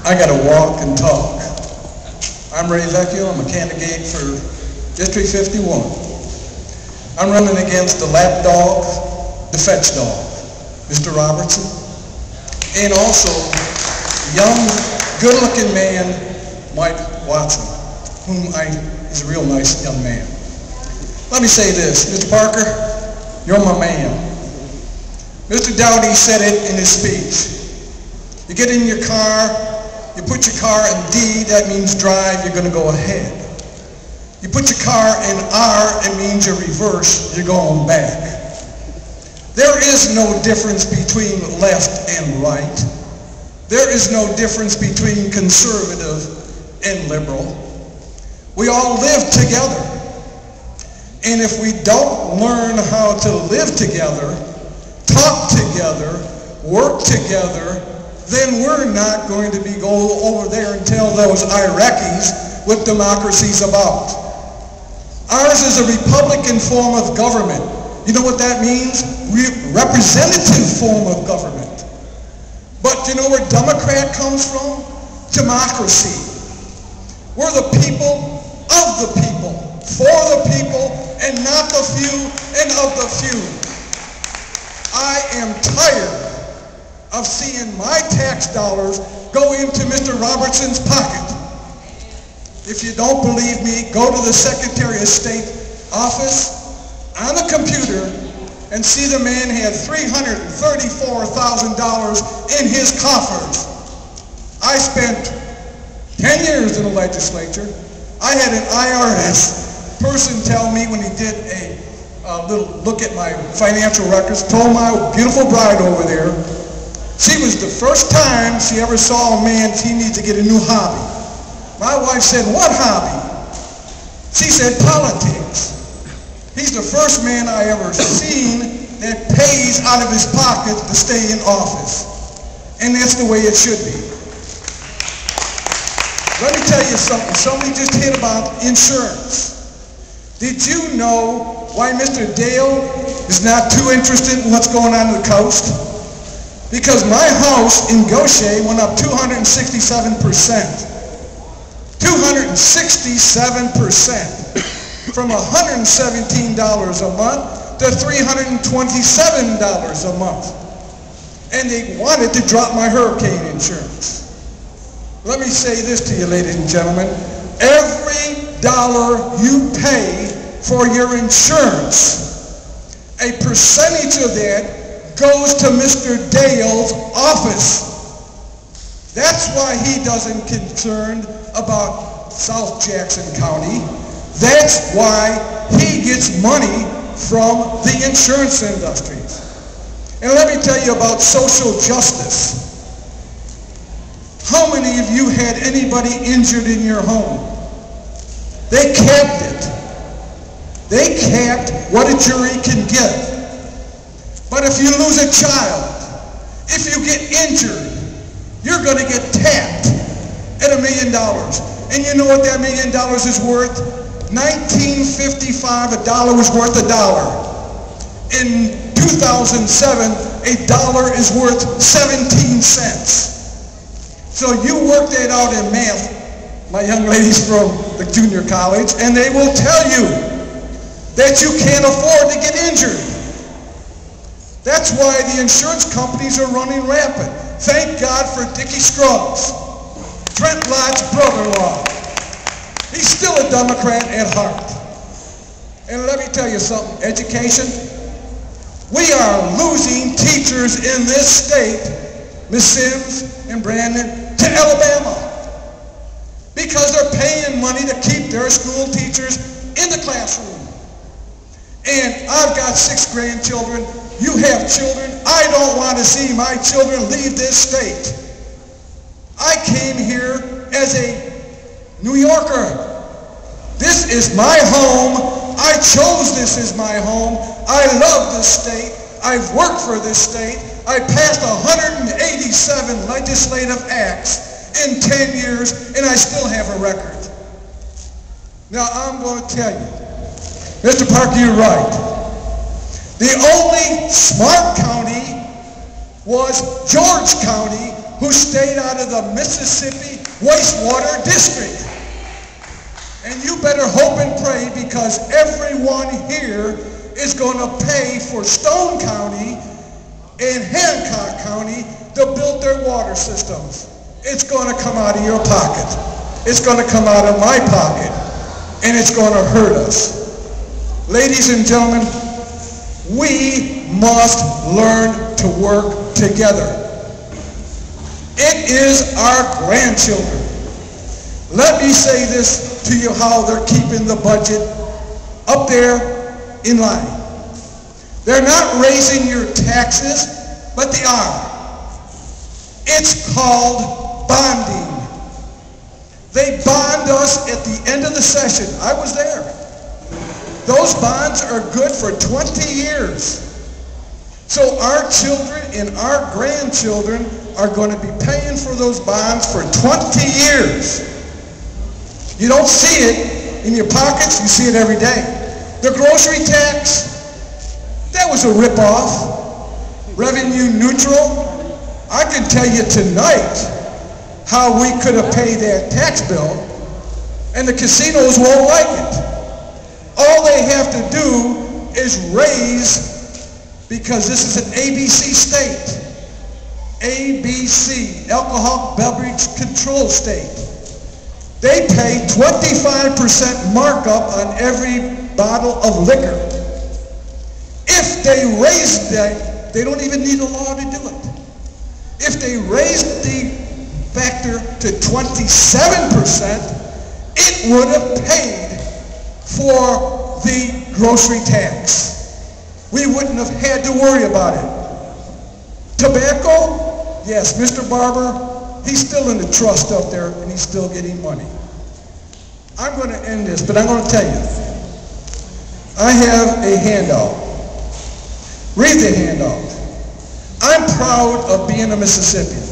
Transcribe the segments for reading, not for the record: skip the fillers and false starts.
I got to walk and talk. I'm Vecchio. I'm a candidate for District 51. I'm running against the lap dog, the fetch dog, Mr. Robertson, and also young, good-looking man, Mike Watson, whom is a real nice young man. Let me say this, Mr. Parker, you're my man. Mr. Dowdy said it in his speech. You get in your car, you put your car in D, that means drive, you're going to go ahead. You put your car in R, it means you're reverse, you're going back. There is no difference between left and right. There is no difference between conservative and liberal. We all live together. And if we don't learn how to live together, talk together, work together, then we're not going to be going over there and tell those Iraqis what democracy's about. Ours is a Republican form of government. You know what that means? Representative form of government. But you know where Democrat comes from? Democracy. We're the people of the people, for the people, and not the few and of the few. I am tired of seeing my tax dollars go into Mr. Robertson's pocket. If you don't believe me, go to the Secretary of State office on the computer and see the man had $334,000 in his coffers. I spent 10 years in the legislature. I had an IRS person tell me when he did a little look at my financial records, told my beautiful bride over there, she was the first time she ever saw a man, she needs to get a new hobby. My wife said, what hobby? She said, politics. He's the first man I ever seen that pays out of his pocket to stay in office. And that's the way it should be. Let me tell you something. Somebody just hit about insurance. Did you know why Mr. Dale is not too interested in what's going on the coast? Because my house in Gaucher went up 267%. 267%. From $117 a month to $327 a month. And they wanted to drop my hurricane insurance. Let me say this to you, ladies and gentlemen. Every dollar you pay for your insurance, a percentage of that goes to Mr. Dale's office. That's why he doesn't concerned about South Jackson County. That's why he gets money from the insurance industries. And let me tell you about social justice. How many of you had anybody injured in your home? They capped it. They capped what a jury can give. But if you lose a child, if you get injured, you're going to get tapped at $1 million. And you know what that $1 million is worth? 1955, a dollar was worth $1. In 2007, $1 is worth 17 cents. So you work that out in math, my young ladies from the junior college, and they will tell you that you can't afford to get injured. That's why the insurance companies are running rampant. Thank God for Dickie Scruggs, Trent Lott's brother-in-law. He's still a Democrat at heart. And let me tell you something, education, we are losing teachers in this state, Ms. Sims and Brandon, to Alabama. Because they're paying money to keep their school teachers in the classroom. And I've got 6 grandchildren. You have children. I don't want to see my children leave this state. I came here as a New Yorker. This is my home. I chose this as my home. I love this state. I've worked for this state. I passed 187 legislative acts in 10 years, and I still have a record. Now, I'm going to tell you, Mr. Parker, you're right. The only smart county was George County who stayed out of the Mississippi wastewater district. And you better hope and pray, because everyone here is going to pay for Stone County and Hancock County to build their water systems. It's going to come out of your pocket. It's going to come out of my pocket. And it's going to hurt us. Ladies and gentlemen, we must learn to work together. It is our grandchildren. Let me say this to you, how they're keeping the budget up there in line. They're not raising your taxes, but they are. It's called bonding. They bond us at the end of the session. I was there. Those bonds are good for 20 years. So our children and our grandchildren are going to be paying for those bonds for 20 years. You don't see it in your pockets, you see it every day. The grocery tax, that was a rip-off. Revenue neutral. I can tell you tonight how we could have paid that tax bill, and the casinos won't like it. All they have to do is raise, because this is an ABC state. ABC, Alcohol Beverage Control State. They pay 25% markup on every bottle of liquor. If they raise that, they don't even need a law to do it. If they raise the factor to 27%, it would have paid for the grocery tax. We wouldn't have had to worry about it. Tobacco, yes, Mr. Barber, he's still in the trust up there, and he's still getting money. I'm going to end this, but I'm going to tell you. I have a handout. Read the handout. I'm proud of being a Mississippian.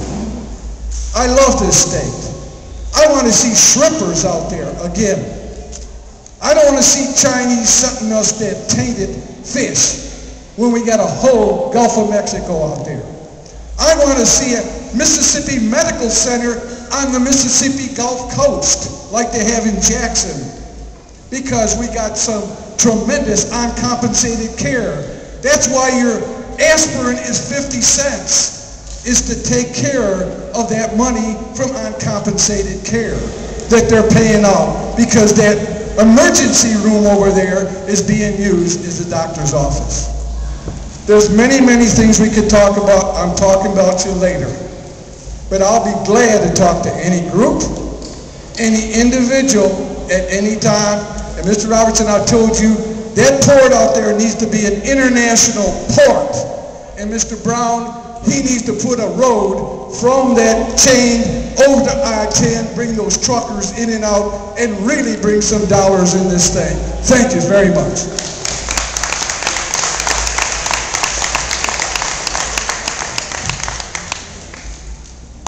I love this state. I want to see shrimpers out there again. I don't want to see Chinese sending us that tainted fish when we got a whole Gulf of Mexico out there. I want to see a Mississippi Medical Center on the Mississippi Gulf Coast like they have in Jackson, because we got some tremendous uncompensated care. That's why your aspirin is 50 cents, is to take care of that money from uncompensated care that they're paying out, because that emergency room over there is being used as the doctor's office. There's many, many things we could talk about. I'm talking about you later. But I'll be glad to talk to any group, any individual at any time. And Mr. Robertson, I told you, that port out there needs to be an international port. And Mr. Brown, he needs to put a road from that chain over to I-10, bring those truckers in and out, and really bring some dollars in this thing. Thank you very much.